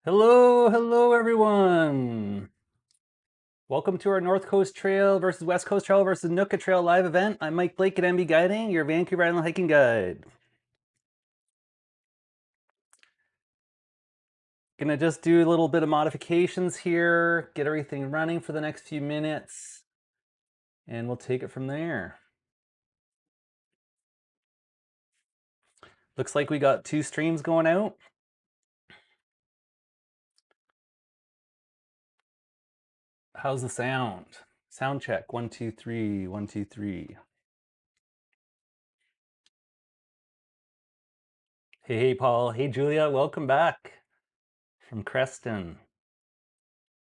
Hello everyone. Welcome to our North Coast Trail versus West Coast Trail versus Nootka Trail live event. I'm Mike Blake at MB Guiding, your Vancouver Island hiking guide. Gonna just do a little bit of modifications here, get everything running for the next few minutes, and we'll take it from there. Looks like we got 2 streams going out. How's the sound? Sound check, 1, 2, 3, 1, 2, 3. Hey Paul, hey Julia, welcome back from Creston.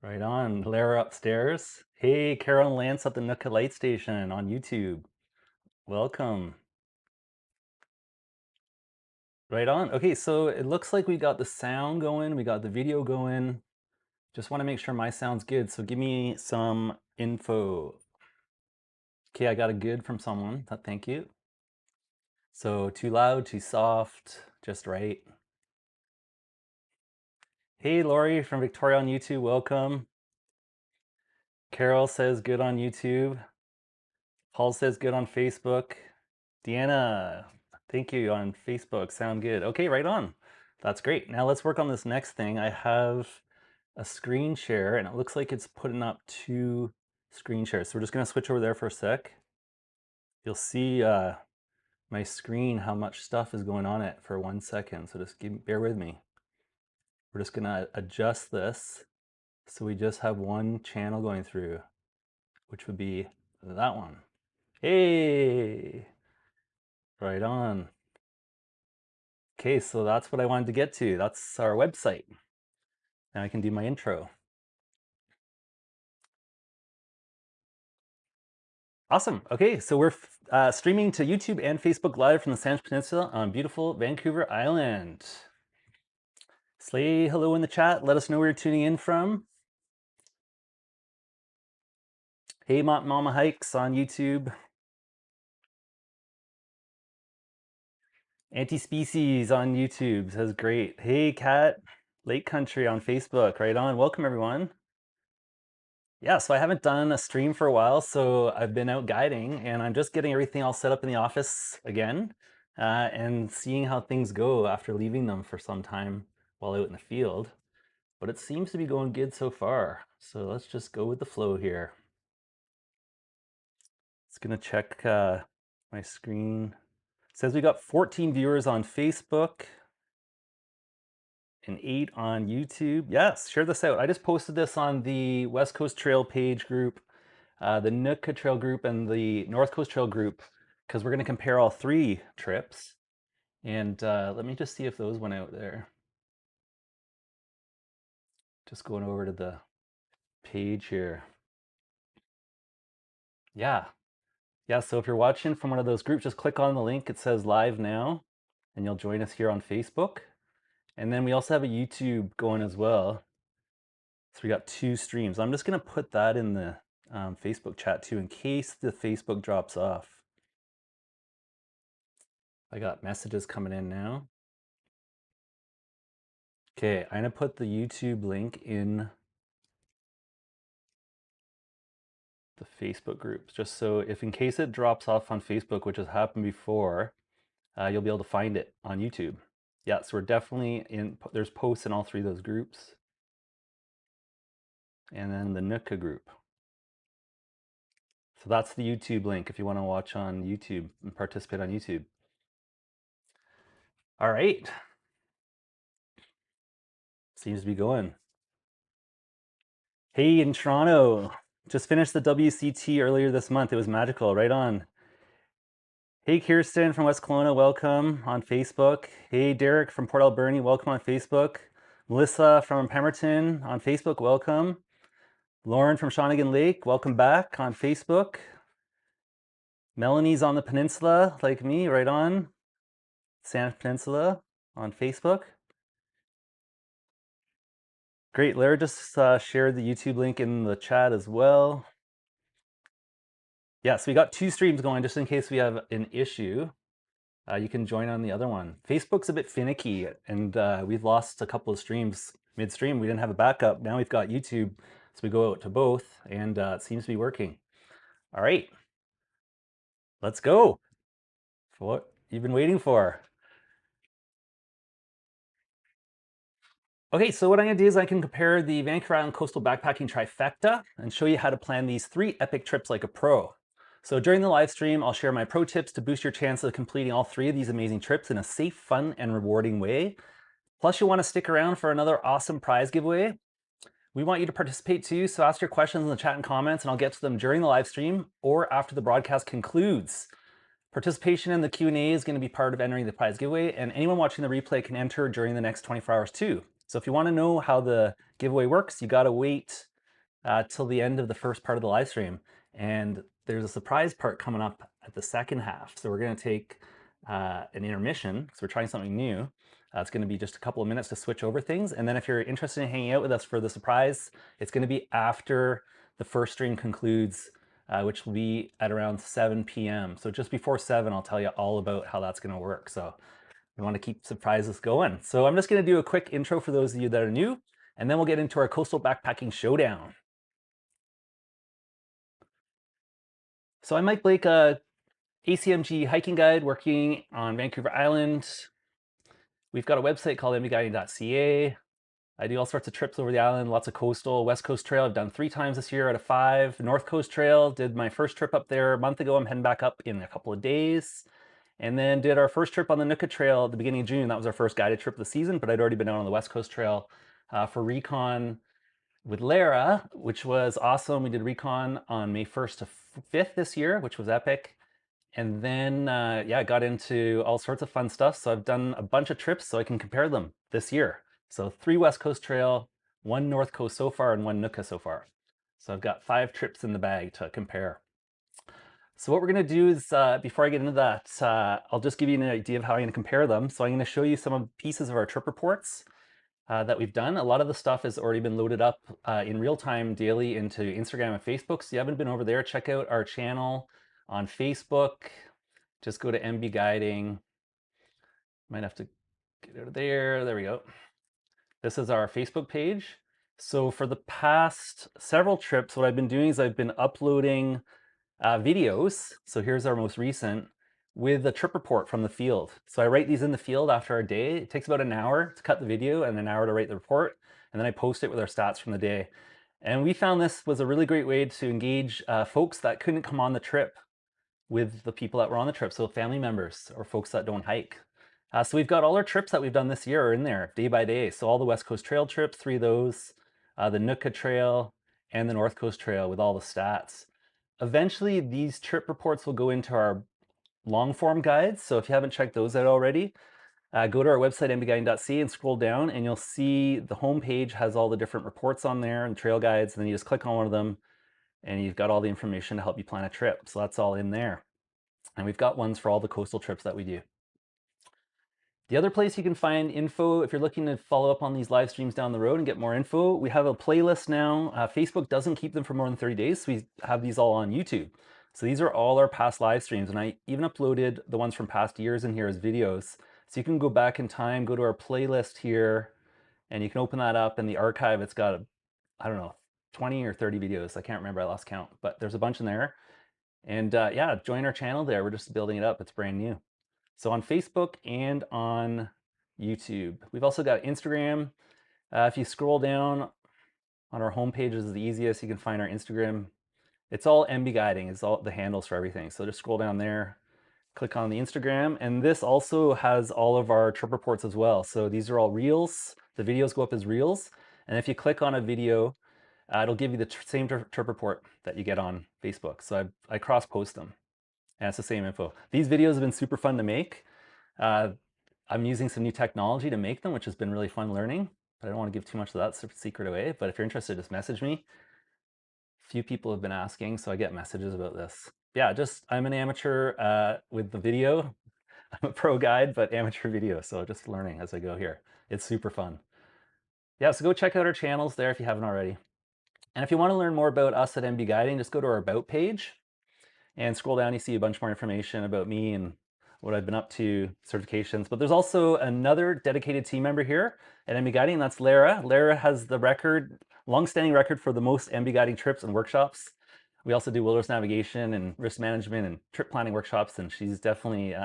Right on, Lara upstairs. Hey, Carol and Lance at the Nootka Light Station on YouTube. Welcome. Right on. Okay, so it looks like we got the sound going, we got the video going. Just want to make sure my sound's good, so give me some info. Okay, I got a good from someone. Thank you. So too loud, too soft, just right. Hey, Lori from Victoria on YouTube, welcome. Carol says good on YouTube. Paul says good on Facebook. Deanna, thank you on Facebook. Sound good. Okay, right on. That's great. Now let's work on this next thing. I have a screen share and it looks like it's putting up 2 screen shares. So we're just going to switch over there for a sec. You'll see my screen, how much stuff is going on it for 1 second. So just bear with me. We're just going to adjust this so we just have one channel going through, which would be that one. Hey, right on. Okay, so that's what I wanted to get to. That's our website. Now I can do my intro. Awesome. Okay, so we're streaming to YouTube and Facebook Live from the Sandwich Peninsula on beautiful Vancouver Island. Say hello in the chat. Let us know where you're tuning in from. Hey, Mama Hikes on YouTube. Anti-Species on YouTube says great. Hey, Cat, Lake Country on Facebook. Right on. Welcome, everyone. Yeah, so I haven't done a stream for a while, so I've been out guiding and I'm just getting everything all set up in the office again and seeing how things go after leaving them for some time while out in the field. But it seems to be going good so far. So let's just go with the flow here. It's gonna check my screen. It says we got 14 viewers on Facebook and 8 on YouTube. Yes, share this out. I just posted this on the West Coast Trail page group, the Nootka Trail group, and the North Coast Trail group, because we're going to compare all 3 trips. And let me just see if those went out there. Just going over to the page here. Yeah. Yeah, so if you're watching from one of those groups, just click on the link. It says live now, and you'll join us here on Facebook. And then we also have a YouTube going as well. So we got 2 streams. I'm just going to put that in the Facebook chat too, in case the Facebook drops off. I got messages coming in now. Okay, I'm going to put the YouTube link in the Facebook group, just so if in case it drops off on Facebook, which has happened before, you'll be able to find it on YouTube. Yeah, so we're definitely in, there's posts in all 3 of those groups. And then the Nootka group. So that's the YouTube link if you want to watch on YouTube and participate on YouTube. All right. Seems to be going. Hey, in Toronto, just finished the WCT earlier this month. It was magical, right on. Hey, Kirsten from West Kelowna, welcome on Facebook. Hey, Derek from Port Alberni, welcome on Facebook. Melissa from Pemberton on Facebook, welcome. Lauren from Shawnigan Lake, welcome back on Facebook. Melanie's on the peninsula, like me, right on. Sandwich Peninsula on Facebook. Great, Lara just shared the YouTube link in the chat as well. Yeah, so we got 2 streams going just in case we have an issue. You can join on the other one. Facebook's a bit finicky and we've lost a couple of streams midstream. We didn't have a backup. Now we've got YouTube, so we go out to both, and it seems to be working. All right, let's go for what you've been waiting for. Okay, so what I'm gonna do is I can compare the Vancouver Island Coastal Backpacking Trifecta and show you how to plan these 3 epic trips like a pro. So during the live stream, I'll share my pro tips to boost your chance of completing all 3 of these amazing trips in a safe, fun, and rewarding way. Plus, you'll want to stick around for another awesome prize giveaway. We want you to participate too, so ask your questions in the chat and comments, and I'll get to them during the live stream or after the broadcast concludes. Participation in the Q&A is going to be part of entering the prize giveaway, and anyone watching the replay can enter during the next 24 hours too. So if you want to know how the giveaway works, you got to wait till the end of the first part of the live stream. And there's a surprise part coming up at the second half. So we're going to take an intermission because we're trying something new. It's going to be just a couple of minutes to switch over things. And then if you're interested in hanging out with us for the surprise, it's going to be after the first stream concludes, which will be at around 7 p.m. So just before 7, I'll tell you all about how that's going to work. So we want to keep surprises going. So I'm just going to do a quick intro for those of you that are new, and then we'll get into our coastal backpacking showdown. So I'm Mike Blake, a ACMG hiking guide working on Vancouver Island. We've got a website called mbguiding.ca. I do all sorts of trips over the island, lots of coastal. West Coast Trail, I've done 3 times this year out of 5. North Coast Trail, did my first trip up there a month ago. I'm heading back up in a couple of days. And then did our first trip on the Nootka Trail at the beginning of June. That was our first guided trip of the season, but I'd already been out on the West Coast Trail for recon with Lara, which was awesome. We did recon on May 1st to 5th this year, which was epic. And then, yeah, I got into all sorts of fun stuff. So I've done a bunch of trips so I can compare them this year. So 3 West Coast Trail, 1 North Coast so far, and 1 Nootka so far. So I've got 5 trips in the bag to compare. So what we're going to do is, before I get into that, I'll just give you an idea of how I'm going to compare them. So I'm going to show you some of the pieces of our trip reports that we've done. A lot of the stuff has already been loaded up in real time daily into Instagram and Facebook. So if you haven't been over there, check out our channel on Facebook. Just go to MB Guiding. Might have to get out of there. There we go. This is our Facebook page. So for the past several trips, what I've been doing is I've been uploading videos. So here's our most recent with a trip report from the field. So I write these in the field after our day. It takes about an hour to cut the video and an hour to write the report. And then I post it with our stats from the day. And we found this was a really great way to engage folks that couldn't come on the trip with the people that were on the trip. So family members or folks that don't hike. So we've got all our trips that we've done this year are in there day by day. So all the West Coast Trail trips, 3 of those, the Nootka Trail and the North Coast Trail with all the stats. Eventually, these trip reports will go into our long form guides. So if you haven't checked those out already, go to our website, mbguiding.ca, and scroll down, and you'll see the homepage has all the different reports on there and trail guides. And then you just click on one of them, and you've got all the information to help you plan a trip. So that's all in there. And we've got ones for all the coastal trips that we do. The other place you can find info, if you're looking to follow up on these live streams down the road and get more info, we have a playlist now. Facebook doesn't keep them for more than 30 days, so we have these all on YouTube. So these are all our past live streams, and I even uploaded the ones from past years in here as videos. So you can go back in time, go to our playlist here, and you can open that up in the archive. It's got, I don't know, 20 or 30 videos. I can't remember, I lost count, but there's a bunch in there. And yeah, join our channel there. We're just building it up. It's brand new. So on Facebook and on YouTube. We've also got Instagram. If you scroll down on our homepage is the easiest. You can find our Instagram. It's all MB Guiding. It's all the handles for everything. So just scroll down there, click on the Instagram. And this also has all of our trip reports as well. So these are all reels. The videos go up as reels. And if you click on a video, it'll give you the same trip report that you get on Facebook. So I cross-post them. And it's the same info. These videos have been super fun to make. I'm using some new technology to make them, which has been really fun learning. But I don't want to give too much of that secret away. But if you're interested, just message me. A few people have been asking, so I get messages about this. Yeah, I'm an amateur with the video. I'm a pro guide, but amateur video. So just learning as I go here. It's super fun. Yeah, so go check out our channels there if you haven't already. And if you want to learn more about us at MB Guiding, just go to our About page and scroll down. You see a bunch more information about me and what I've been up to, certifications. But there's also another dedicated team member here at MB Guiding, and that's Lara. Lara has the record, long-standing record for the most MB Guiding trips and workshops. We also do wilderness navigation and risk management and trip planning workshops, and she's definitely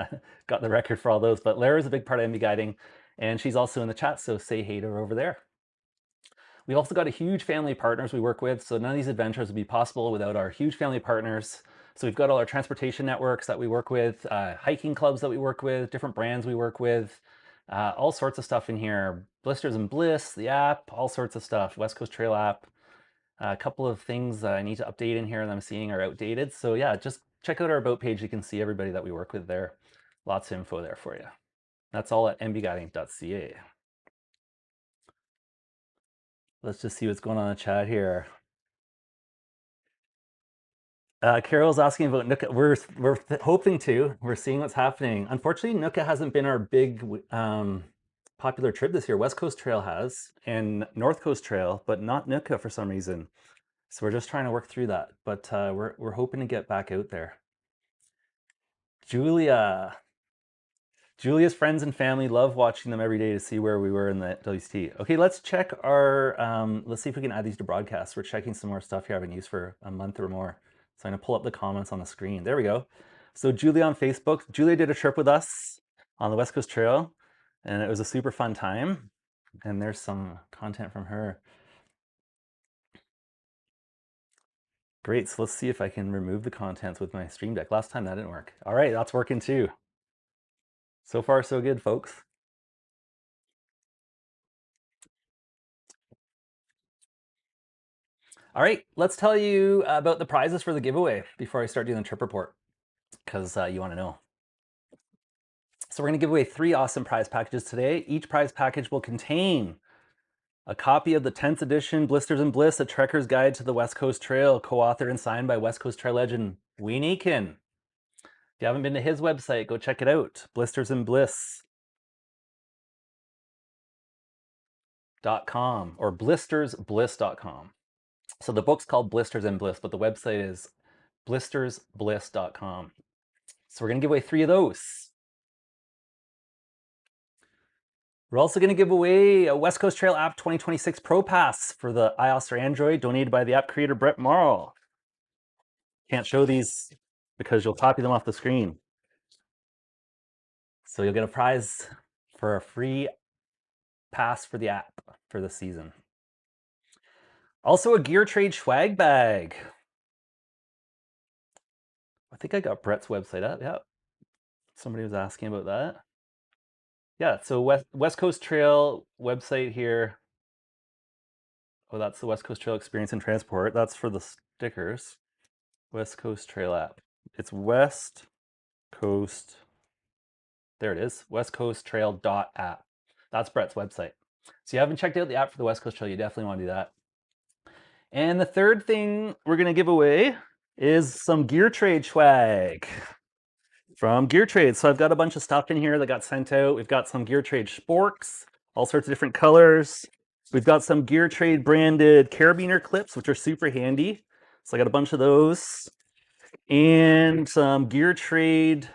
got the record for all those. But Lara's a big part of MB Guiding, and she's also in the chat, so say hey to her over there. We've also got a huge family of partners we work with, so none of these adventures would be possible without our huge family of partners. So we've got all our transportation networks that we work with, hiking clubs that we work with, different brands we work with, all sorts of stuff in here. Blisters and Bliss, the app, all sorts of stuff. West Coast Trail app. A couple of things I need to update in here that I'm seeing are outdated. So yeah, just check out our About page. You can see everybody that we work with there. Lots of info there for you. That's all at mbguiding.ca. Let's just see what's going on in the chat here. Carol's asking about Nootka. We're hoping to. We're seeing what's happening. Unfortunately, Nootka hasn't been our big popular trip this year. West Coast Trail has, and North Coast Trail, but not Nootka for some reason. So we're just trying to work through that. But we're hoping to get back out there. Julia's friends and family love watching them every day to see where we were in the WCT. Okay, let's check our. Let's see if we can add these to broadcast. We're checking some more stuff here I haven't used for a month or more. So I'm gonna pull up the comments on the screen. There we go. So Julia on Facebook. Julia did a trip with us on the West Coast Trail, and it was a super fun time. And there's some content from her. Great, so let's see if I can remove the contents with my Stream Deck. Last time that didn't work. All right, that's working too. So far, so good, folks. All right, let's tell you about the prizes for the giveaway before I start doing the trip report, because you want to know. So we're going to give away 3 awesome prize packages today. Each prize package will contain a copy of the 10th edition Blisters and Bliss, a Trekker's Guide to the West Coast Trail, co-authored and signed by West Coast Trail legend Wayne Aiken. If you haven't been to his website, go check it out, blistersandbliss.com or blistersbliss.com. So the book's called Blisters and Bliss, but the website is blistersbliss.com. So we're going to give away 3 of those. We're also going to give away a West Coast Trail App 2026 Pro Pass for the iOS or Android, donated by the app creator Brett Morrow. Can't show these because you'll copy them off the screen. So you'll get a prize for a free pass for the app for the season. Also a Gear Trade swag bag. I think I got Brett's website up. Yeah. Somebody was asking about that. Yeah, so West Coast Trail website here. Oh, that's the West Coast Trail Experience and Transport. That's for the stickers. West Coast Trail app. It's West Coast. There it is. westcoasttrail.app. That's Brett's website. So you haven't checked out the app for the West Coast Trail, you definitely want to do that. And the third thing we're going to give away is some Gear Trade swag from Gear Trade. So I've got a bunch of stuff in here that got sent out. We've got some Gear Trade sporks, all sorts of different colors. We've got some Gear Trade branded carabiner clips, which are super handy. So I got a bunch of those. And some Gear Trade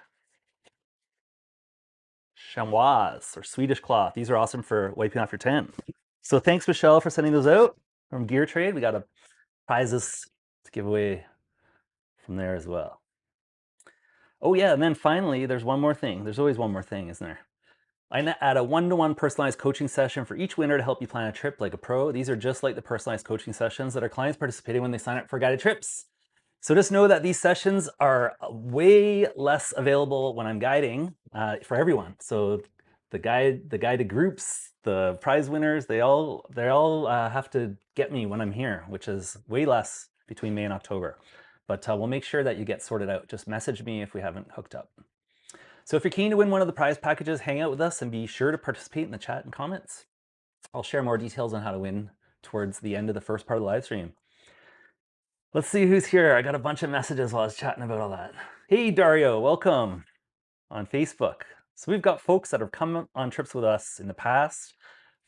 chamois or Swedish cloth. These are awesome for wiping off your tent. So thanks, Michelle, for sending those out from Gear Trade. We got a prizes to give away from there as well. Oh yeah, and then finally, there's one more thing. There's always one more thing, isn't there? I add a one-to-one personalized coaching session for each winner to help you plan a trip like a pro. These are just like the personalized coaching sessions that our clients participate in when they sign up for guided trips. So just know that these sessions are way less available when I'm guiding for everyone. So the guided groups, the prize winners, they all have to get me when I'm here, which is way less between May and October. But we'll make sure that you get sorted out. Just message me if we haven't hooked up. So if you're keen to win one of the prize packages, hang out with us and be sure to participate in the chat and comments. I'll share more details on how to win towards the end of the first part of the live stream. Let's see who's here. I got a bunch of messages while I was chatting about all that. Hey, Dario, welcome on Facebook. So we've got folks that have come on trips with us in the past,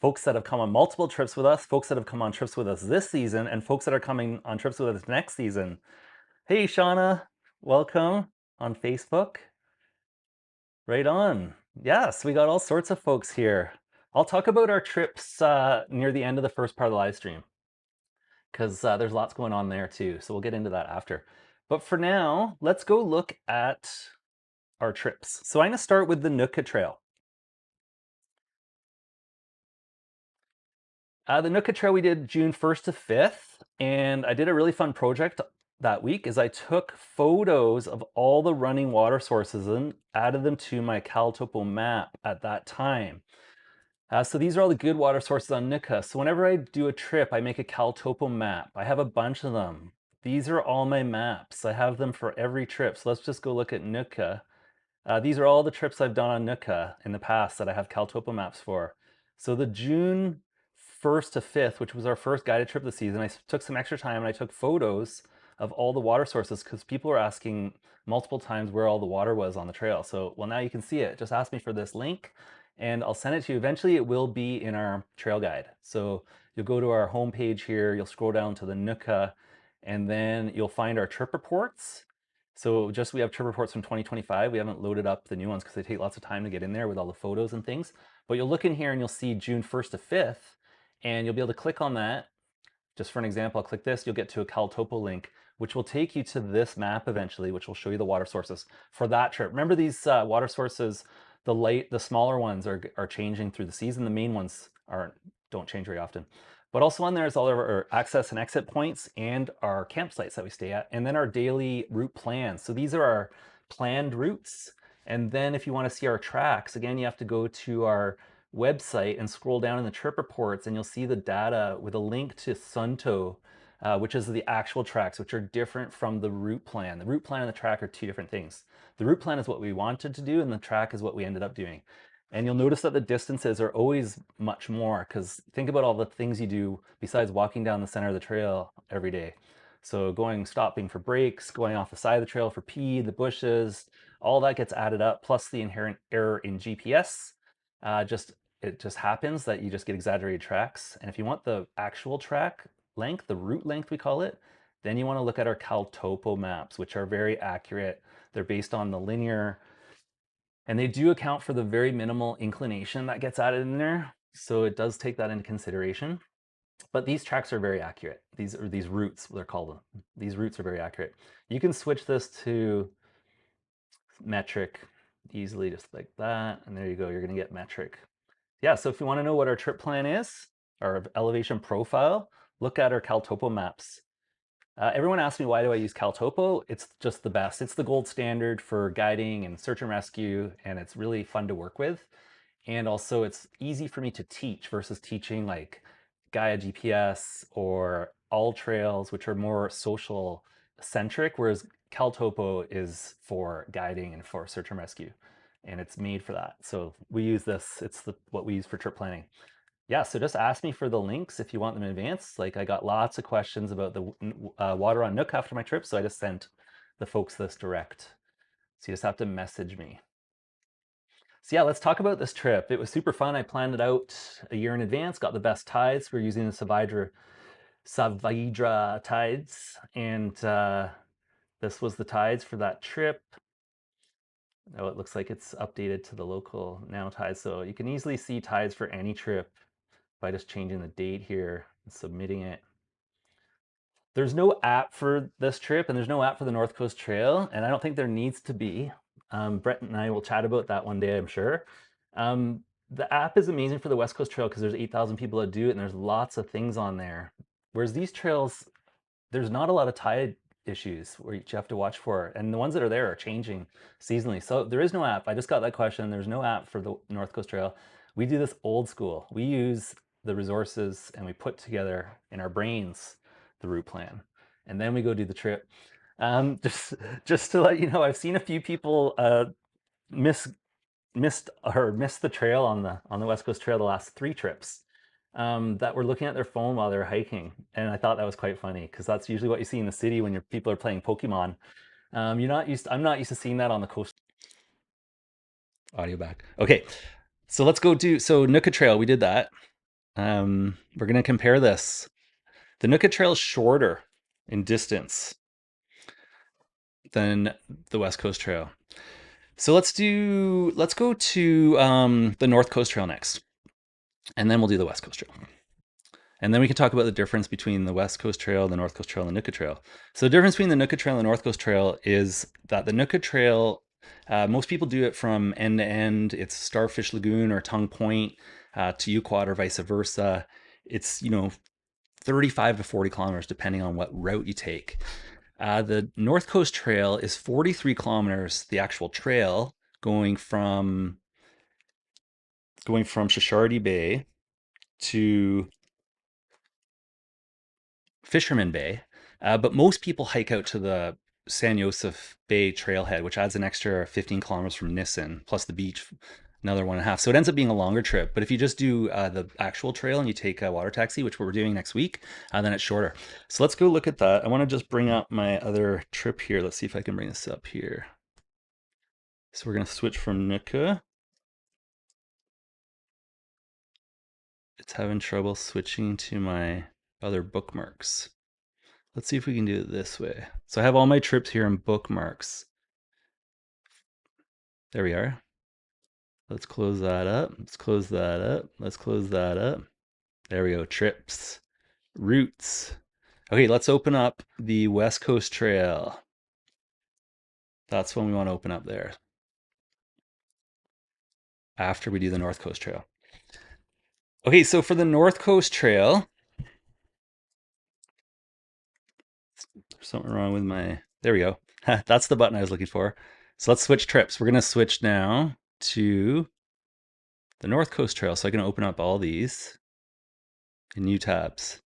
folks that have come on multiple trips with us, folks that have come on trips with us this season, and folks that are coming on trips with us next season. Hey, Shauna, welcome on Facebook. Right on. Yes, we got all sorts of folks here. I'll talk about our trips near the end of the first part of the live stream because there's lots going on there too. So we'll get into that after. But for now, let's go look at our trips. So I'm going to start with the Nootka Trail. The Nootka Trail we did June 1st to 5th, and I did a really fun project that week is I took photos of all the running water sources and added them to my CalTopo map at that time. So these are all the good water sources on Nootka. So whenever I do a trip, I make a CalTopo map. I have a bunch of them. These are all my maps. I have them for every trip. So let's just go look at Nootka. These are all the trips I've done on Nootka in the past that I have CalTopo maps for. So the June 1st to 5th, which was our first guided trip of the season, I took some extra time and I took photos of all the water sources because people were asking multiple times where all the water was on the trail. So, well, now you can see it. Just ask me for this link and I'll send it to you. Eventually it will be in our trail guide. So you'll go to our homepage here, you'll scroll down to the Nootka, and then you'll find our trip reports. So just we have trip reports from 2025. We haven't loaded up the new ones because they take lots of time to get in there with all the photos and things. But you'll look in here and you'll see June 1st to 5th, and you'll be able to click on that. Just for an example, I'll click this, you'll get to a CalTopo link, which will take you to this map eventually, which will show you the water sources for that trip. Remember these water sources, the smaller ones are changing through the season. The main ones don't change very often. But also on there is all of our access and exit points and our campsites that we stay at, and then our daily route plans. So these are our planned routes. And then if you want to see our tracks, again, you have to go to our website and scroll down in the trip reports and you'll see the data with a link to Sunto, which is the actual tracks, which are different from the route plan. The route plan and the track are two different things. The route plan is what we wanted to do and the track is what we ended up doing. And you'll notice that the distances are always much more because think about all the things you do besides walking down the center of the trail every day. So stopping for breaks, going off the side of the trail for pee, the bushes, all that gets added up, plus the inherent error in GPS. It just happens that you just get exaggerated tracks. And if you want the actual track length, the route length we call it, then you want to look at our CalTopo maps, which are very accurate. They're based on the linear, and they do account for the very minimal inclination that gets added in there. So it does take that into consideration. But these tracks are very accurate. These routes, they're called. These routes are very accurate. You can switch this to metric easily just like that. And there you go, you're gonna get metric. Yeah, so if you wanna know what our trip plan is, our elevation profile, look at our CalTopo maps. Everyone asks me why do I use CalTopo? It's just the best. It's the gold standard for guiding and search and rescue, and it's really fun to work with. And also it's easy for me to teach versus teaching like Gaia GPS or All Trails, which are more social centric, whereas CalTopo is for guiding and for search and rescue. And it's made for that. So we use this, it's what we use for trip planning. Yeah, so just ask me for the links if you want them in advance. Like I got lots of questions about the water on Nook after my trip, so I just sent the folks this direct. So you just have to message me. So yeah, let's talk about this trip. It was super fun. I planned it out a year in advance, got the best tides. We're using the Savaidra tides, and this was the tides for that trip. Oh, it looks like it's updated to the local now tides. So you can easily see tides for any trip by just changing the date here and submitting it. There's no app for this trip and there's no app for the North Coast Trail, and I don't think there needs to be. Brett and I will chat about that one day, I'm sure. The app is amazing for the West Coast Trail because there's 8,000 people that do it and there's lots of things on there. Whereas these trails, there's not a lot of tide issues where you have to watch for, and the ones that are there are changing seasonally. So there is no app. I just got that question. There's no app for the North Coast Trail. We do this old school. We use the resources and we put together in our brains the route plan, and then we go do the trip. Just to let you know, I've seen a few people miss the trail on the West Coast Trail the last 3 trips that were looking at their phone while they were hiking, and I thought that was quite funny because that's usually what you see in the city when people are playing Pokemon. I'm not used to seeing that on the coast. Audio back. Okay, so let's go do Nootka Trail. We did that. We're gonna compare this. The Nootka Trail is shorter in distance than the West Coast Trail. So let's go to the North Coast Trail next, and then we'll do the West Coast Trail. And then we can talk about the difference between the West Coast Trail, the North Coast Trail, and the Nootka Trail. So the difference between the Nootka Trail and the North Coast Trail is that the Nootka Trail, most people do it from end to end. It's Starfish Lagoon or Tongue Point to Yuquat or vice versa. It's, 35 to 40 kilometers depending on what route you take. The North Coast Trail is 43 kilometers, the actual trail going from Shashardi Bay to Fisherman Bay, but most people hike out to the San Josef Bay trailhead, which adds an extra 15 kilometers from Nissen, plus the beach, another 1.5. So it ends up being a longer trip. But if you just do the actual trail and you take a water taxi, which we're doing next week, then it's shorter. So let's go look at that. I want to just bring up my other trip here. Let's see if I can bring this up here. So we're going to switch from Nootka. It's having trouble switching to my other bookmarks. Let's see if we can do it this way. So I have all my trips here in bookmarks. There we are. Let's close that up. Let's close that up. Let's close that up. There we go. Trips, routes. Okay, let's open up the West Coast Trail. That's when we want to open up there. After we do the North Coast Trail. Okay, so for the North Coast Trail, there's something wrong with my, there we go. That's the button I was looking for. So let's switch trips. We're going to switch now to the North Coast Trail. So I'm going to open up all these in new tabs.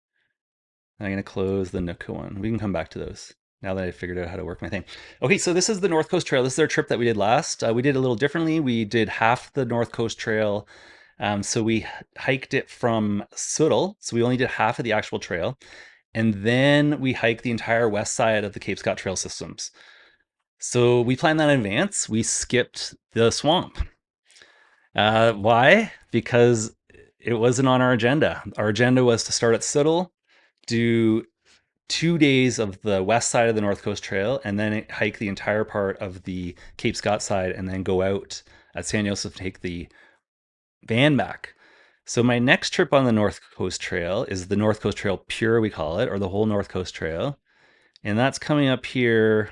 I'm going to close the Nootka one. We can come back to those now that I figured out how to work my thing. Okay, so this is the North Coast Trail. This is our trip that we did last. We did a little differently. We did half the North Coast Trail. So we hiked it from Soottle. So we only did half of the actual trail. And then we hiked the entire west side of the Cape Scott Trail systems. So we planned that in advance. We skipped the swamp. Why? Because it wasn't on our agenda. Our agenda was to start at Soottle, do 2 days of the west side of the North Coast Trail, and then hike the entire part of the Cape Scott side, and then go out at San Josef to take the van back. So my next trip on the North Coast Trail is the North Coast Trail Pure, we call it, or the whole North Coast Trail. And that's coming up here.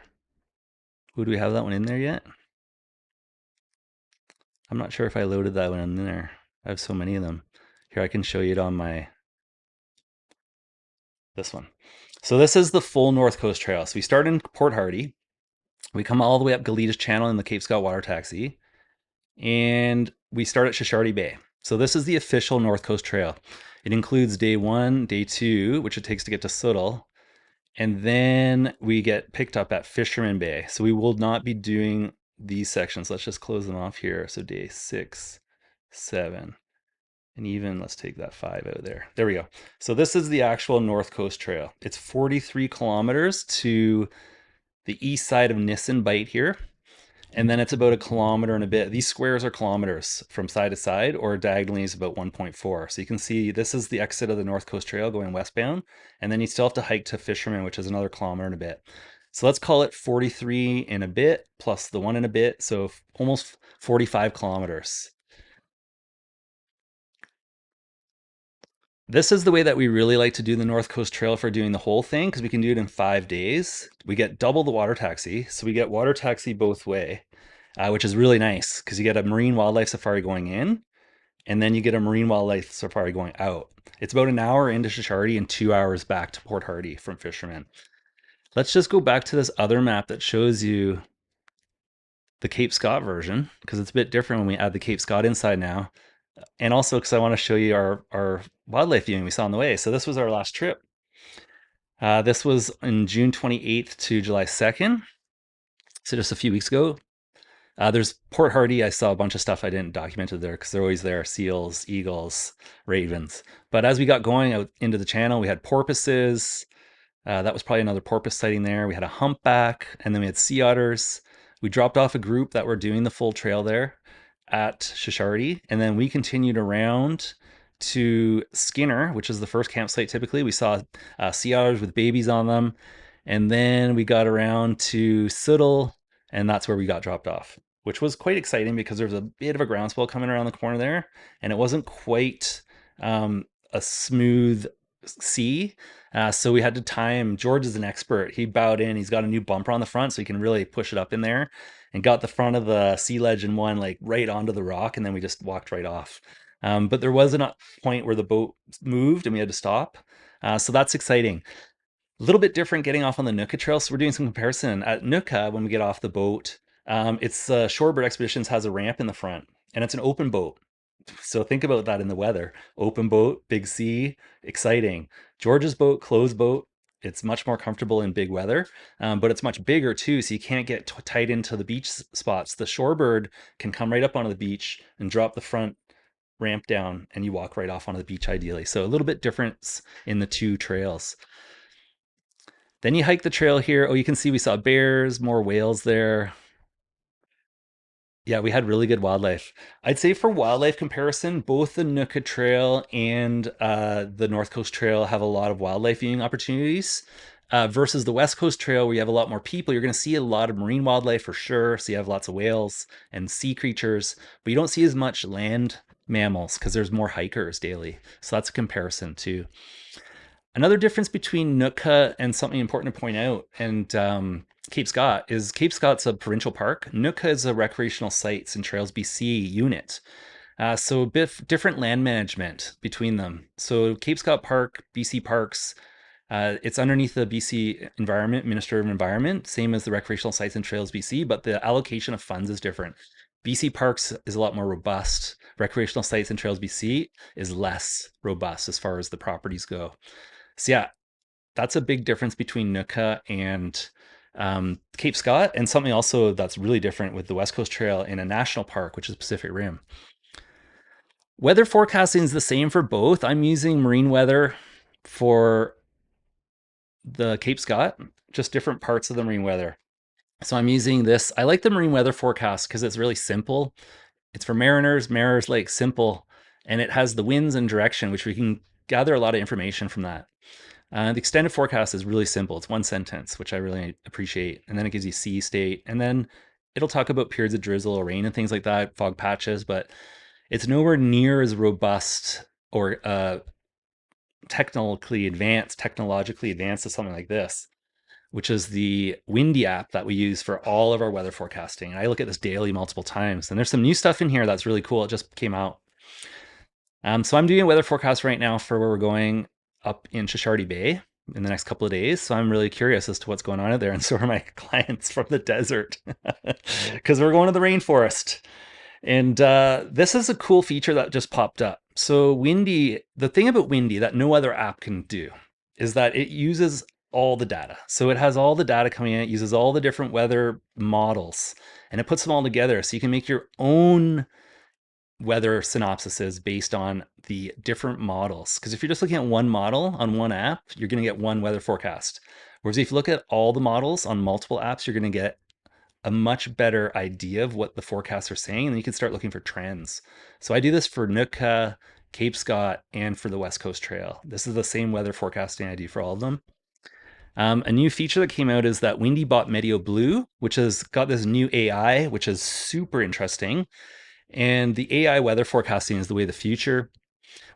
Ooh, do we have that one in there yet? I'm not sure if I loaded that one in there. I have so many of them. Here, I can show you it on this one. So this is the full North Coast Trail. So we start in Port Hardy. We come all the way up Galitas Channel in the Cape Scott water taxi. And we start at Shashardi Bay. So this is the official North Coast Trail. It includes day 1, day 2, which it takes to get to Soottle. And then we get picked up at Fisherman Bay. So we will not be doing these sections. Let's just close them off here. So day 6, 7, and even let's take that 5 out there. There we go. So this is the actual North Coast Trail. It's 43 kilometers to the east side of Nissen Bight here. And then it's about 1 kilometer and a bit. These squares are kilometers from side to side, or diagonally is about 1.4. So you can see this is the exit of the North Coast Trail going westbound. And then you still have to hike to Fisherman, which is another kilometer and a bit. So let's call it 43 and a bit plus the 1 and a bit. So almost 45 kilometers. This is the way that we really like to do the North Coast Trail for doing the whole thing, because we can do it in 5 days. We get double the water taxi. So we get water taxi both way, which is really nice because you get a marine wildlife safari going in, and then you get a marine wildlife safari going out. It's about an hour into Shashardi and 2 hours back to Port Hardy from Fisherman. Let's just go back to this other map that shows you the Cape Scott version, because it's a bit different when we add the Cape Scott inside now. And also because I want to show you our wildlife viewing we saw on the way. So this was our last trip. This was in June 28th to July 2nd. So just a few weeks ago. There's Port Hardy. I saw a bunch of stuff I didn't document there because they're always there. Seals, eagles, ravens. But as we got going out into the channel, we had porpoises. That was probably another porpoise sighting there. We had a humpback, and then we had sea otters. We dropped off a group that were doing the full trail there at Shashardi, and then we continued around to Skinner, which is the first campsite typically. We saw sea otters with babies on them, and then we got around to Soottle, and that's where we got dropped off. which was quite exciting because there was a bit of a groundswell coming around the corner there, and it wasn't quite a smooth sea. So we had to time. George is an expert. He bowed in. He's got a new bumper on the front, so he can really push it up in there, and got the front of the sea ledge and one like right onto the rock, and then we just walked right off. But there was a point where the boat moved and we had to stop. So that's exciting. A little bit different getting off on the Nootka Trail. So we're doing some comparison. At Nootka, when we get off the boat, it's Shorebird Expeditions has a ramp in the front, and it's an open boat. So think about that in the weather. Open boat, big sea, exciting. George's boat, closed boat. It's much more comfortable in big weather, but it's much bigger too, so you can't get tight into the beach spots. The Shorebird can come right up onto the beach and drop the front ramp down, and you walk right off onto the beach ideally. So a little bit difference in the two trails. Then you hike the trail here. Oh, you can see we saw bears, more whales there. Yeah, we had really good wildlife. I'd say for wildlife comparison, both the Nootka Trail and the North Coast Trail have a lot of wildlife viewing opportunities. Versus the West Coast Trail, where you have a lot more people, you're going to see a lot of marine wildlife for sure. So you have lots of whales and sea creatures, but you don't see as much land mammals because there's more hikers daily. So that's a comparison too. Another difference between Nootka and something important to point out, and Cape Scott, is Cape Scott's a provincial park. Nootka is a recreational sites and trails BC unit. So a bit different land management between them. So Cape Scott Park, BC Parks, it's underneath the BC Environment, Minister of Environment, same as the Recreational Sites and Trails BC, but the allocation of funds is different. BC Parks is a lot more robust. Recreational Sites and Trails BC is less robust as far as the properties go. So yeah, that's a big difference between Nootka and Cape Scott, and something also that's really different with the West Coast Trail in a national park, which is Pacific Rim. Weather forecasting is the same for both. I'm using marine weather for the Cape Scott, just different parts of the marine weather. So I'm using this. I like the marine weather forecast because it's really simple. It's for mariners. Mariners like simple, and it has the winds and direction, which we can gather a lot of information from that. The extended forecast is really simple. It's one sentence, which I really appreciate. And then it gives you sea state. And then it'll talk about periods of drizzle or rain and things like that, fog patches, but it's nowhere near as robust or technologically advanced as something like this, which is the Windy app that we use for all of our weather forecasting. And I look at this daily multiple times. And there's some new stuff in here that's really cool. It just came out. So I'm doing a weather forecast right now for where we're going up in Shishardi Bay in the next couple of days. So I'm really curious as to what's going on out there. And so are my clients from the desert because we're going to the rainforest. And this is a cool feature that just popped up. So Windy, the thing about Windy that no other app can do is that it uses all the data. So it has all the data coming in, it uses all the different weather models, and it puts them all together so you can make your own weather synopsises based on the different models. Because if you're just looking at one model on one app, you're going to get one weather forecast. Whereas if you look at all the models on multiple apps, you're going to get a much better idea of what the forecasts are saying, and you can start looking for trends. So I do this for Nootka, Cape Scott, and for the West Coast Trail. This is the same weather forecasting I do for all of them. A new feature that came out is that Windy bought Medio Blue, which has got this new AI, which is super interesting. And the AI weather forecasting is the way of the future.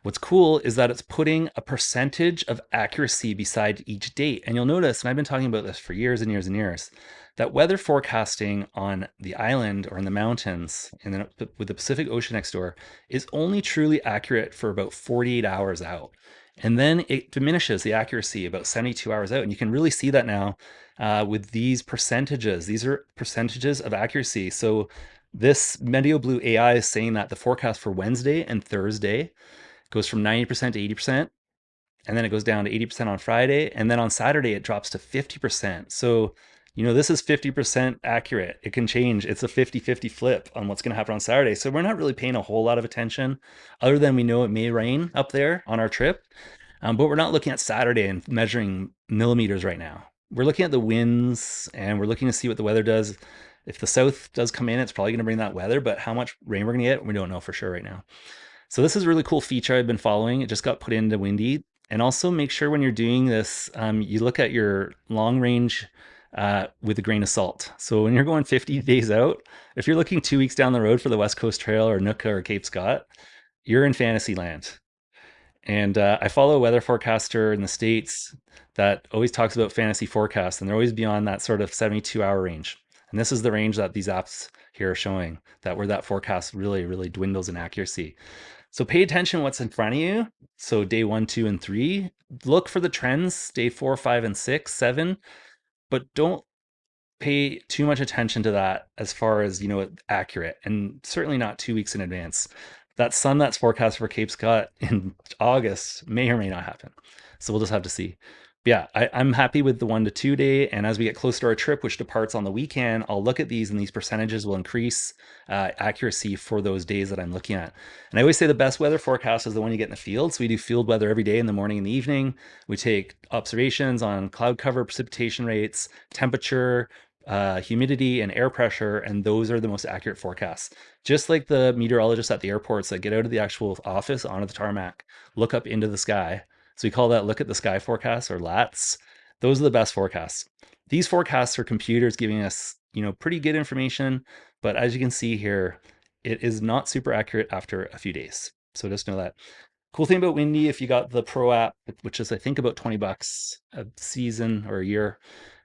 What's cool is that it's putting a percentage of accuracy beside each date. And you'll notice, and I've been talking about this for years and years and years, that weather forecasting on the island or in the mountains and then with the Pacific Ocean next door is only truly accurate for about 48 hours out. And then it diminishes the accuracy about 72 hours out. And you can really see that now with these percentages. These are percentages of accuracy. So this Medio Blue AI is saying that the forecast for Wednesday and Thursday goes from 90% to 80%, and then it goes down to 80% on Friday, and then on Saturday it drops to 50%. So, you know, this is 50% accurate. It can change. It's a 50-50 flip on what's going to happen on Saturday. So we're not really paying a whole lot of attention other than we know it may rain up there on our trip. But we're not looking at Saturday and measuring millimeters right now. We're looking at the winds and we're looking to see what the weather does. If the south does come in, it's probably going to bring that weather, but how much rain we're going to get, we don't know for sure right now. So this is a really cool feature I've been following. It just got put into Windy. And also make sure when you're doing this, you look at your long range with a grain of salt. So when you're going 50 days out, if you're looking 2 weeks down the road for the West Coast Trail or Nootka or Cape Scott, you're in fantasy land. And I follow a weather forecaster in the States that always talks about fantasy forecasts, and they're always beyond that sort of 72-hour range. And this is the range that these apps here are showing, that where that forecast really, really dwindles in accuracy. So pay attention what's in front of you. So day 1, 2, and 3. Look for the trends, day 4, 5, and 6, 7, but don't pay too much attention to that as far as accurate, and certainly not 2 weeks in advance. That sun that's forecast for Cape Scott in August may or may not happen, so we'll just have to see. But yeah, I'm happy with the 1 to 2 day, and as we get closer to our trip, which departs on the weekend, I'll look at these, and these percentages will increase accuracy for those days that I'm looking at. And I always say the best weather forecast is the one you get in the field. So we do field weather every day in the morning and the evening. We take observations on cloud cover, precipitation rates, temperature, humidity, and air pressure, and those are the most accurate forecasts. Just like the meteorologists at the airports that get out of the actual office onto the tarmac, look up into the sky. So we call that look at the sky forecasts, or LATs. Those are the best forecasts. These forecasts are computers giving us, pretty good information, but as you can see here, it is not super accurate after a few days. So just know that. Cool thing about Windy, if you got the Pro app, which is I think about $20 a season or a year,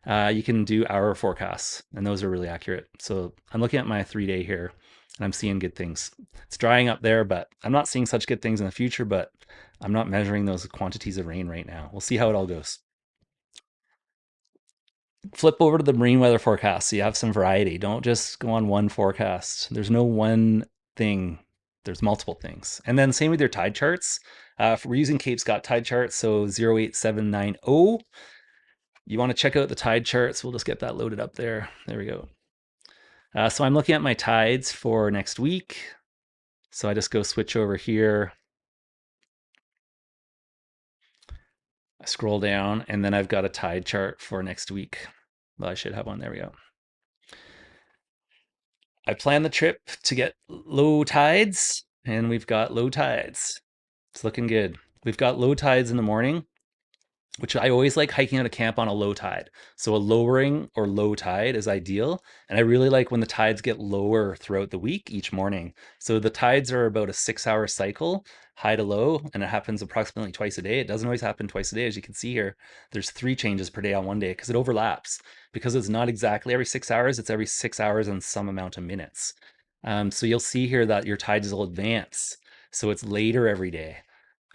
you can do hour forecasts, and those are really accurate. So I'm looking at my 3 day here, and I'm seeing good things. It's drying up there, but I'm not seeing such good things in the future, but I'm not measuring those quantities of rain right now. We'll see how it all goes. Flip over to the marine weather forecast so you have some variety. Don't just go on one forecast. There's no one thing, there's multiple things. And then same with your tide charts. We're using Cape Scott tide charts, so 08790. You want to check out the tide charts. We'll just get that loaded up there. There we go. So I'm looking at my tides for next week. So I just go switch over here. I scroll down, and then I've got a tide chart for next week. Well, I should have one. There we go. I planned the trip to get low tides, and we've got low tides. It's looking good. We've got low tides in the morning, which I always like hiking out of camp on a low tide. So a lowering or low tide is ideal. And I really like when the tides get lower throughout the week each morning. So the tides are about a 6-hour cycle, high to low, and it happens approximately twice a day. It doesn't always happen twice a day. As you can see here, there's 3 changes per day on one day because it overlaps. Because it's not exactly every 6 hours, it's every 6 hours and some amount of minutes. So you'll see here that your tides will advance. So it's later every day.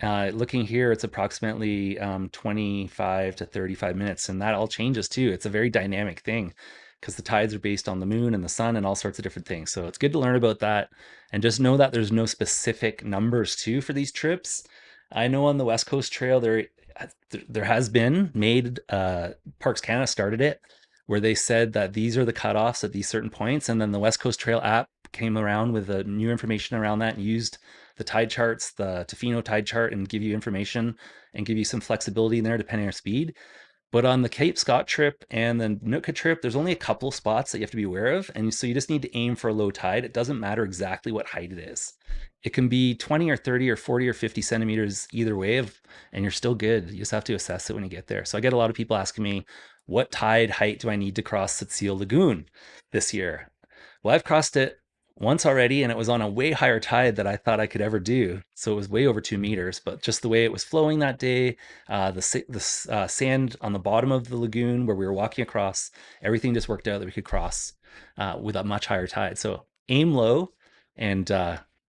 Looking here, it's approximately 25 to 35 minutes, and that all changes too. It's a very dynamic thing because the tides are based on the moon and the sun and all sorts of different things. So it's good to learn about that, and just know that there's no specific numbers too for these trips. I know on the West Coast Trail there has been made, Parks Canada started it, where they said that these are the cutoffs at these certain points, and then the West Coast Trail app came around with the new information around that and used the tide charts, the Tofino tide chart, and give you information and give you some flexibility in there depending on your speed. But on the Cape Scott trip and the Nootka trip, there's only a couple spots that you have to be aware of. And so you just need to aim for a low tide. It doesn't matter exactly what height it is. It can be 20 or 30 or 40 or 50 centimeters either way, and you're still good. You just have to assess it when you get there. So I get a lot of people asking me, what tide height do I need to cross Tseil Lagoon this year? Well, I've crossed it once already, and it was on a way higher tide than I thought I could ever do. So it was way over 2 meters, but just the way it was flowing that day, the sand on the bottom of the lagoon where we were walking across, everything just worked out that we could cross with a much higher tide. So aim low, and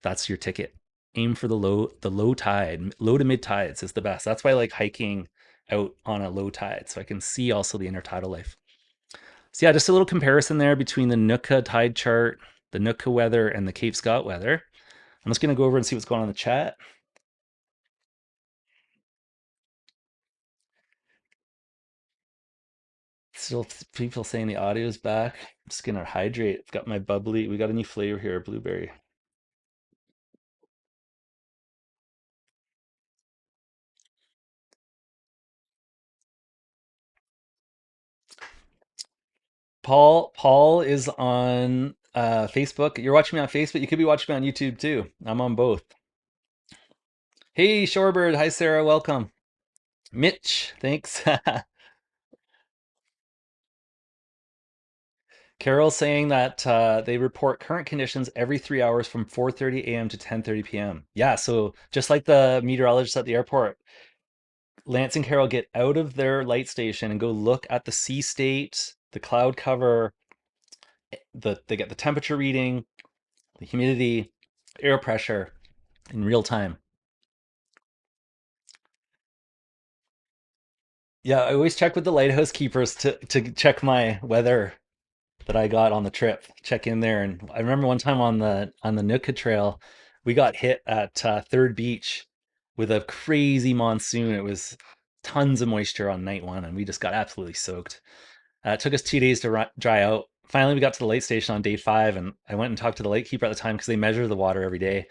that's your ticket. Aim for the low tide. Low to mid tides is the best. That's why I like hiking out on a low tide, so I can see also the intertidal life. So yeah, just a little comparison there between the Nootka tide chart, the Nootka weather, and the Cape Scott weather. I'm just going to go over and see what's going on in the chat. Still people saying the audio is back. I'm just going to hydrate. I've got my bubbly. We got a new flavor here, blueberry. Paul is on Facebook. You're watching me on Facebook. You could be watching me on YouTube too. I'm on both. Hey, Shorebird. Hi, Sarah. Welcome. Mitch, thanks. Carol's saying that they report current conditions every 3 hours from 4:30 a.m. to 10:30 p.m. Yeah, so just like the meteorologists at the airport, Lance and Carol get out of their light station and go look at the sea state, the cloud cover, they get the temperature reading, the humidity, air pressure in real time. Yeah, I always check with the lighthouse keepers to check my weather that I got on the trip. Check in there, and I remember one time on the Nootka Trail, we got hit at Third Beach with a crazy monsoon. It was tons of moisture on night one, and we just got absolutely soaked. It took us 2 days to dry out. Finally, we got to the light station on day 5, and I went and talked to the light keeper at the time because they measure the water every day,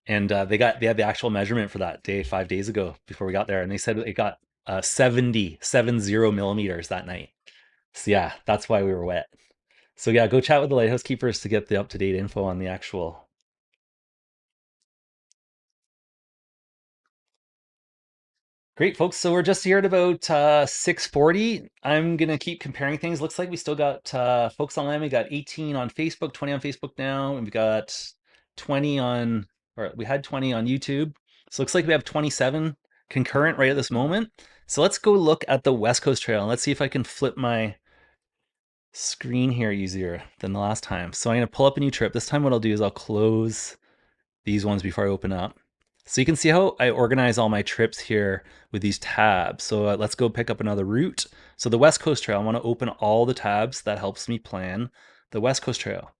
and they had the actual measurement for that day 5 days ago before we got there, and they said it got 70 millimeters that night. So yeah, that's why we were wet. So yeah, go chat with the lighthouse keepers to get the up-to-date info on the actual. Great, folks. So we're just here at about 6:40. I'm gonna keep comparing things. Looks like we still got folks online. We got 18 on Facebook, 20 on Facebook now, and we got 20 on, or we had 20 on YouTube. So it looks like we have 27 concurrent right at this moment. So let's go look at the West Coast Trail and let's see if I can flip my screen here easier than the last time. So I'm gonna pull up a new trip. This time what I'll do is I'll close these ones before I open up. So you can see how I organize all my trips here with these tabs. So let's go pick up another route. So the West Coast Trail, I want to open all the tabs. That helps me plan the West Coast Trail.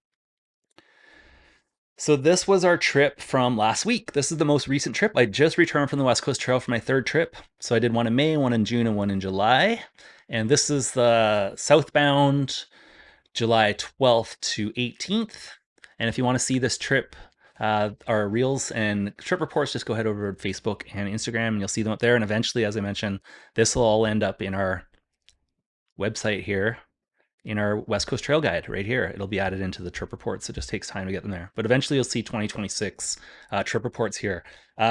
So this was our trip from last week. This is the most recent trip. I just returned from the West Coast Trail for my third trip. So I did one in May, one in June, and one in July. And this is the southbound July 12th to 18th. And if you want to see this trip, our reels and trip reports, just go head over to Facebook and Instagram and you'll see them up there. And eventually, as I mentioned, this will all end up in our website here, in our West Coast Trail Guide right here. It'll be added into the trip reports. It just takes time to get them there. But eventually you'll see 2026 trip reports here.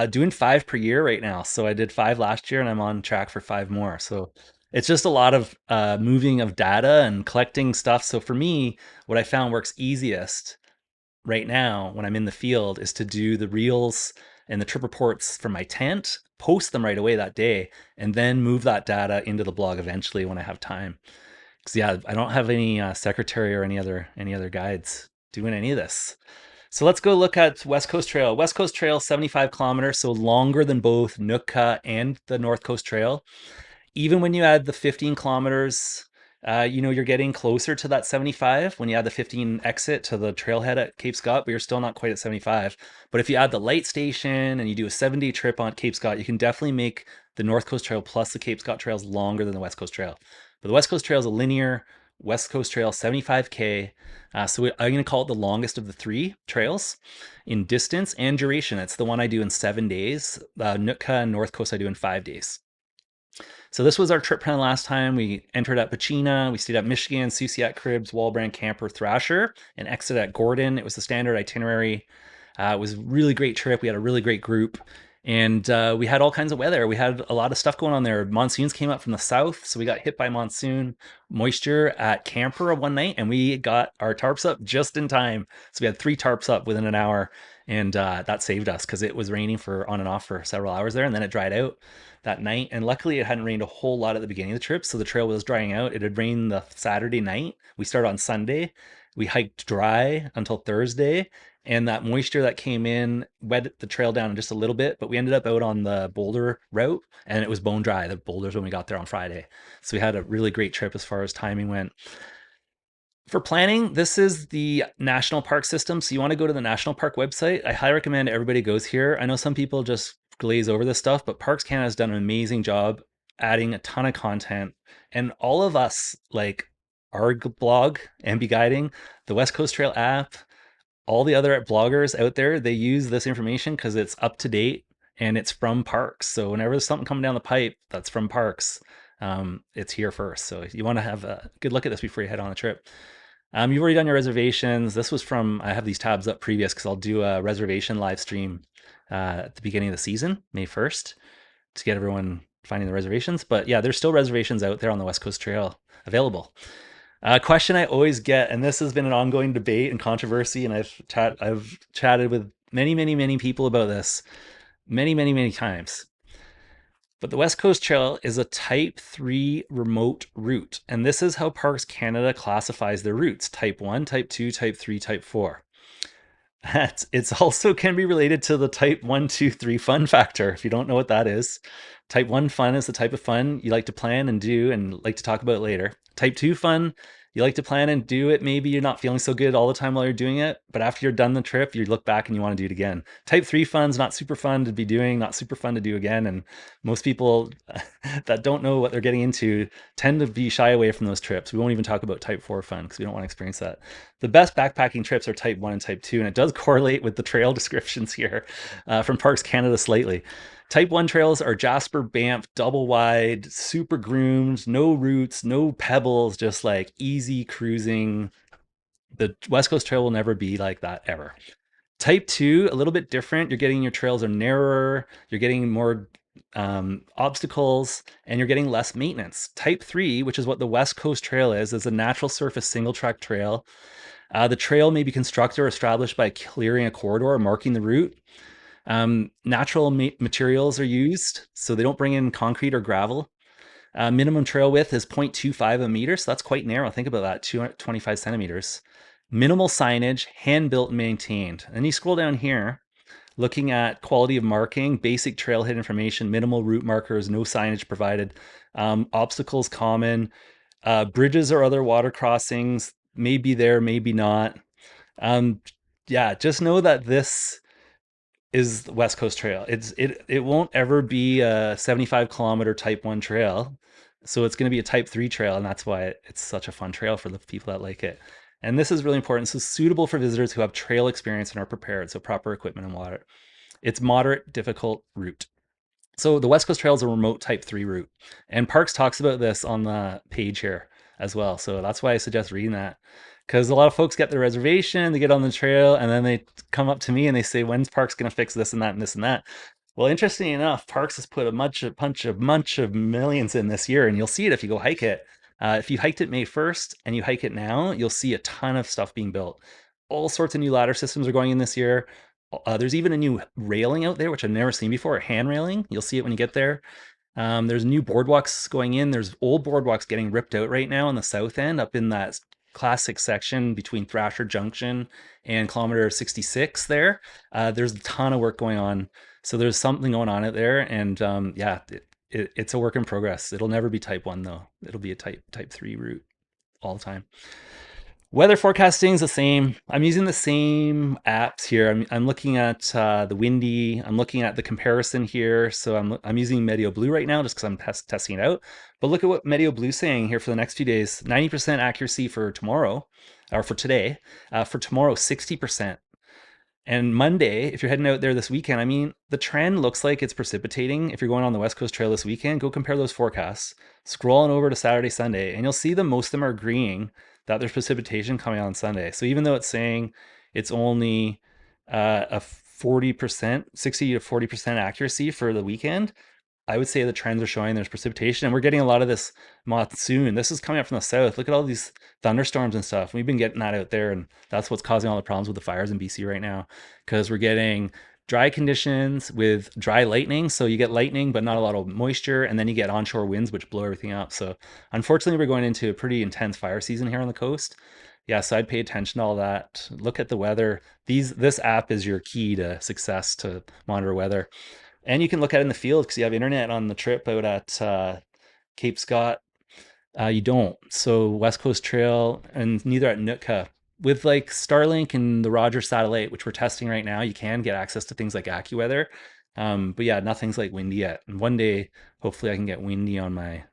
Doing 5 per year right now. So I did 5 last year and I'm on track for 5 more. So it's just a lot of moving of data and collecting stuff. So for me, what I found works easiest right now when I'm in the field is to do the reels and the trip reports from my tent, post them right away that day, and then move that data into the blog eventually when I have time. Because yeah, I don't have any secretary or any other guides doing any of this. So let's go look at West Coast Trail. West Coast Trail, 75 kilometers, so longer than both Nootka and the North Coast Trail. Even when you add the 15 kilometers, you're getting closer to that 75 when you add the 15 exit to the trailhead at Cape Scott, but you're still not quite at 75. But if you add the light station and you do a 7-day trip on Cape Scott, you can definitely make the North Coast Trail plus the Cape Scott trails longer than the West Coast Trail. But the West Coast Trail is a linear West Coast Trail, 75K. So I'm going to call it the longest of the 3 trails in distance and duration. It's the one I do in 7 days. Nootka and North Coast I do in 5 days. So this was our trip plan last time. We entered at Pachina, we stayed at Michigan, Susiat Cribs, Walbrand Camper, Thrasher, and exited at Gordon. It was the standard itinerary. It was a really great trip. We had a really great group. And we had all kinds of weather. We had a lot of stuff going on there. Monsoons came up from the south, so we got hit by monsoon moisture at Camper one night, and we got our tarps up just in time. So we had 3 tarps up within an hour, and that saved us because it was raining for on and off for several hours there, and then it dried out that night. And luckily, it hadn't rained a whole lot at the beginning of the trip, so the trail was drying out. It had rained the Saturday night. We started on Sunday. We hiked dry until Thursday, and that moisture that came in wet the trail down just a little bit, but we ended up out on the boulder route and it was bone dry, the boulders, when we got there on Friday. So we had a really great trip as far as timing went. For planning, this is the national park system. So you want to go to the national park website. I highly recommend everybody goes here. I know some people just glaze over this stuff, but Parks Canada has done an amazing job adding a ton of content. And all of us, like our blog, MB Guiding, the West Coast Trail app, all the other bloggers out there, they use this information because it's up to date and it's from Parks. So whenever there's something coming down the pipe that's from Parks, it's here first. So you want to have a good look at this before you head on the trip. You've already done your reservations. This was from, I have these tabs up previous because I'll do a reservation live stream at the beginning of the season, May 1st, to get everyone finding the reservations. But yeah, there's still reservations out there on the West Coast Trail available. A question I always get, and this has been an ongoing debate and controversy, and I've chatted with many people about this many times. But the West Coast Trail is a Type 3 remote route, and this is how Parks Canada classifies their routes: Type 1, Type 2, Type 3, Type 4. It's also can be related to the type 1, 2, 3 fun factor. If you don't know what that is, type 1 fun is the type of fun you like to plan and do and like to talk about later. Type 2 fun, you like to plan and do it. Maybe you're not feeling so good all the time while you're doing it, but after you're done the trip, you look back and you want to do it again. Type 3 fun's not super fun to be doing, not super fun to do again. And most people that don't know what they're getting into tend to be shy away from those trips. We won't even talk about type 4 fun because we don't want to experience that. The best backpacking trips are type 1 and type 2, and it does correlate with the trail descriptions here from Parks Canada slightly. Type 1 trails are Jasper, Banff, double wide, super groomed, no roots, no pebbles, just like easy cruising. The West Coast Trail will never be like that ever. Type 2, a little bit different. You're getting your trails are narrower, you're getting more obstacles, and you're getting less maintenance. Type 3, which is what the West Coast Trail is a natural surface single track trail. The trail may be constructed or established by clearing a corridor or marking the route. Natural materials are used, so they don't bring in concrete or gravel. Minimum trail width is 0.25 a meter, so that's quite narrow. Think about that, 225 centimeters. Minimal signage, hand-built and maintained. And you scroll down here, looking at quality of marking, basic trailhead information, minimal route markers, no signage provided. Obstacles common. Bridges or other water crossings may be there, maybe not. Yeah, just know that this is the West Coast Trail. It won't ever be a 75-kilometer Type 1 trail. So it's going to be a Type 3 trail, and that's why it's such a fun trail for the people that like it. And this is really important. So suitable for visitors who have trail experience and are prepared, so proper equipment and water. It's moderate, difficult route. So the West Coast Trail is a remote Type 3 route. And Parks talks about this on the page here as well. So that's why I suggest reading that. Because a lot of folks get their reservation, they get on the trail, and then they come up to me and they say, when's Parks going to fix this and that and this and that? Well, interestingly enough, Parks has put a bunch of millions in this year, and you'll see it if you go hike it. If you hiked it May 1st and you hike it now, you'll see a ton of stuff being built. All sorts of new ladder systems are going in this year. There's even a new railing out there, which I've never seen before, a hand railing. You'll see it when you get there. There's new boardwalks going in. There's old boardwalks getting ripped out right now on the south end, up in that classic section between Thrasher Junction and kilometer 66 there. There's a ton of work going on. So there's something going on out there. And yeah, it's a work in progress. It'll never be type 1 though. It'll be a type 3 route all the time. Weather forecasting is the same. I'm using the same apps here. I'm looking at the windy. I'm looking at the comparison here. So I'm using Meteo Blue right now just because I'm testing it out. But look at what Meteo Blue's saying here for the next few days. 90% accuracy for tomorrow, or for today. For tomorrow, 60%. And Monday, if you're heading out there this weekend, I mean, the trend looks like it's precipitating. If you're going on the West Coast Trail this weekend, go compare those forecasts. Scroll on over to Saturday, Sunday, and you'll see that most of them are agreeing that there's precipitation coming on Sunday. So even though it's saying it's only a 40%, 60 to 40% accuracy for the weekend, I would say the trends are showing there's precipitation, and we're getting a lot of this monsoon. This is coming up from the south. Look at all these thunderstorms and stuff. We've been getting that out there, and that's what's causing all the problems with the fires in BC right now, because we're getting dry conditions with dry lightning. So you get lightning, but not a lot of moisture, and then you get onshore winds, which blow everything up. So unfortunately, we're going into a pretty intense fire season here on the coast. Yeah, so I'd pay attention to all that. Look at the weather. This app is your key to success to monitor weather. And you can look at it in the field because you have internet on the trip out at Cape Scott. You don't. So West Coast Trail and neither at Nootka. With like Starlink and the Roger satellite, which we're testing right now, you can get access to things like AccuWeather. But yeah, nothing's like windy yet. And one day, hopefully I can get windy on my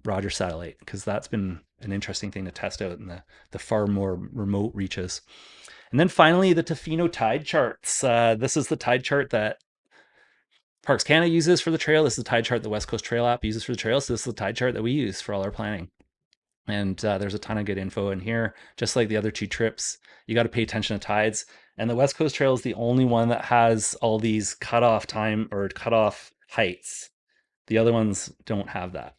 Roger satellite, because that's been an interesting thing to test out in the far more remote reaches. And then finally, the Tofino tide charts. This is the tide chart that Parks Canada uses for the trail. This is the tide chart the West Coast Trail app uses for the trail. So this is the tide chart that we use for all our planning. And there's a ton of good info in here. Just like the other two trips, you got to pay attention to tides. And the West Coast Trail is the only one that has all these cutoff time or cutoff heights. The other ones don't have that.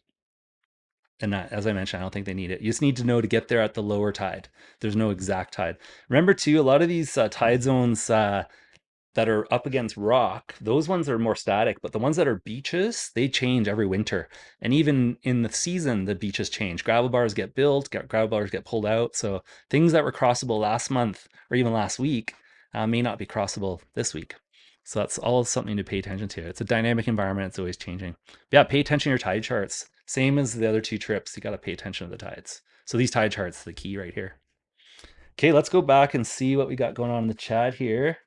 And that, as I mentioned, I don't think they need it. You just need to know to get there at the lower tide. There's no exact tide. Remember too, a lot of these tide zones that are up against rock, those ones are more static, but the ones that are beaches, they change every winter. And even in the season, the beaches change. Gravel bars get built, gravel bars get pulled out. So things that were crossable last month or even last week may not be crossable this week. So that's all something to pay attention to. It's a dynamic environment. It's always changing. But yeah, pay attention to your tide charts. Same as the other two trips. You got to pay attention to the tides. So these tide charts, the key right here. Okay, let's go back and see what we got going on in the chat here.